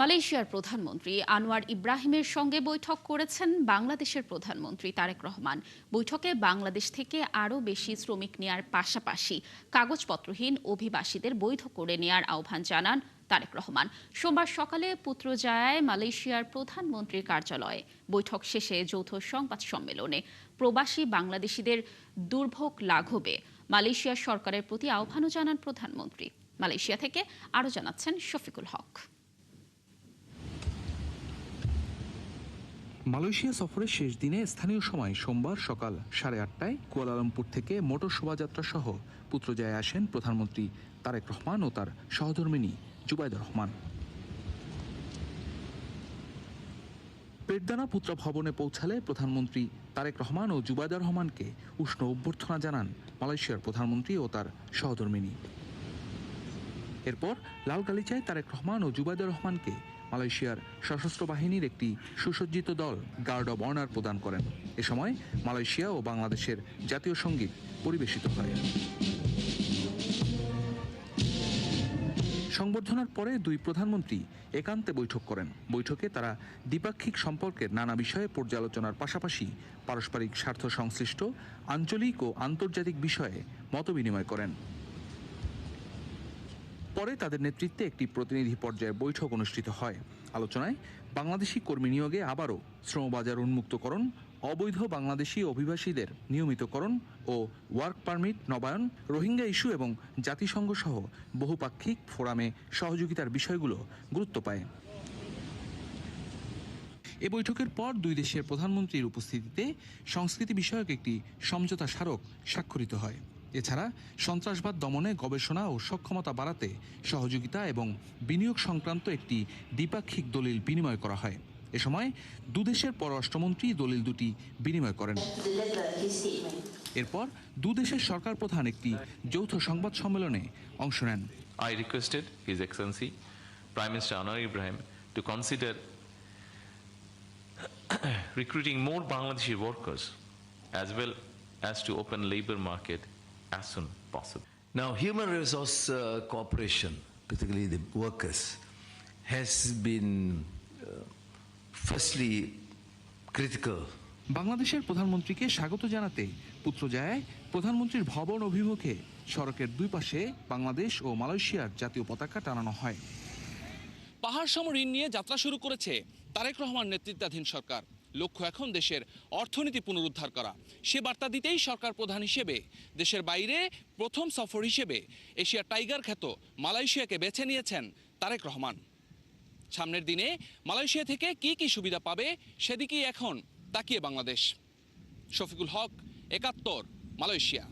মালয়েশিয়ার প্রধানমন্ত্রী আনোয়ার ইব্রাহিমের সঙ্গে বৈঠক করেছেন বাংলাদেশের প্রধানমন্ত্রী তারেক রহমান। বৈঠকে বাংলাদেশ থেকে আরও বেশি শ্রমিক নেয়ার পাশাপাশি কাগজপত্রহীন অভিবাসীদের বৈধ করে নেয়ার আহ্বান জানান তারেক রহমান। সোমবার সকালে পুত্রজায়ায় মালয়েশিয়ার প্রধানমন্ত্রীর কার্যালয়ে বৈঠক শেষে যৌথ সংবাদ সম্মেলনে প্রবাসী বাংলাদেশিদের দুর্ভোগ লাঘবে মালয়েশিয়া সরকারের প্রতি আহ্বানও জানান প্রধানমন্ত্রী। মালয়েশিয়া থেকে আরও জানাচ্ছেন শফিকুল হক। মালয়েশিয়া সফরের শেষ দিনে স্থানীয় সময় সোমবার সকাল 8:30টায় কুয়ালালামপুর থেকে মোটর শোভাযাত্রা সহ পুত্রজায়ায় আসেন প্রধানমন্ত্রী তারেক রহমান ও তার সহধর্মিণী জুবাইদা রহমান। পেটদানা পুত্র ভবনে পৌঁছালে প্রধানমন্ত্রী তারেক রহমান ও জুবাইদা রহমানকে উষ্ণ অভ্যর্থনা জানান মালয়েশিয়ার প্রধানমন্ত্রী ও তার সহধর্মিণী। এরপর লাল গালিচায় তারেক রহমান ও জুবাইদা রহমানকে মালয়েশিয়ার সশস্ত্র বাহিনীর একটি সুসজ্জিত দল গার্ড অব অনার প্রদান করেন। এ সময় মালয়েশিয়া ও বাংলাদেশের জাতীয় সঙ্গীত পরিবেশিত হয়। সংবর্ধনার পরে দুই প্রধানমন্ত্রী একান্তে বৈঠক করেন। বৈঠকে তারা দ্বিপাক্ষিক সম্পর্কের নানা বিষয়ে পর্যালোচনার পাশাপাশি পারস্পরিক স্বার্থ সংশ্লিষ্ট আঞ্চলিক ও আন্তর্জাতিক বিষয়ে মতবিনিময় করেন। পরে তাদের নেতৃত্বে একটি প্রতিনিধি পর্যায়ে বৈঠক অনুষ্ঠিত হয়। আলোচনায় বাংলাদেশি কর্মী নিয়োগে আবারও শ্রমবাজার উন্মুক্তকরণ, অবৈধ বাংলাদেশি অভিবাসীদের নিয়মিতকরণ ও ওয়ার্ক পারমিট নবায়ন, রোহিঙ্গা ইস্যু এবং জাতিসংঘ সহ বহুপাক্ষিক ফোরামে সহযোগিতার বিষয়গুলো গুরুত্ব পায়। এ বৈঠকের পর দুই দেশের প্রধানমন্ত্রীর উপস্থিতিতে সংস্কৃতি বিষয়ক একটি সমঝোতা স্মারক স্বাক্ষরিত হয়। এছাড়া সন্ত্রাসবাদ দমনে গবেষণা ও সক্ষমতা বাড়াতে সহযোগিতা এবং বিনিয়োগ সংক্রান্ত একটি দ্বিপাক্ষিক দলিল বিনিময় করা হয়। এ সময় দুদেশের পররাষ্ট্রমন্ত্রী দলিল দুটি বিনিময় করেন। এরপর দুদেশের সরকার প্রধান একটি যৌথ সংবাদ সম্মেলনে অংশ নেন। I requested His Excellency Prime Minister Anwar Ibrahim to consider recruiting more Bangladeshi workers as well as to open labor market as soon possible. Now, human resource cooperation, particularly the workers, has been firstly critical. বাংলাদেশের প্রধানমন্ত্রীকে স্বাগত জানাতে পুত্রজায়ায় প্রধানমন্ত্রীর ভবন অভিমুখে সড়কের দুই পাশে বাংলাদেশ ও মালয়েশিয়ার জাতীয় পতাকা টানানো হয়। পাহাড় সম ঋণ নিয়ে যাত্রা শুরু করেছে তারেক রহমান নেতৃত্বাধীন সরকার। লক্ষ্য এখন দেশের অর্থনীতি পুনরুদ্ধার করা। সে বার্তা দিতেই সরকার প্রধান হিসেবে দেশের বাইরে প্রথম সফর হিসেবে এশিয়ার টাইগার খ্যাত মালয়েশিয়াকে বেছে নিয়েছেন তারেক রহমান। সামনের দিনে মালয়েশিয়া থেকে কি কি সুবিধা পাবে সেদিকেই এখন তাকিয়ে বাংলাদেশ। শফিকুল হক, ৭১, মালয়েশিয়া।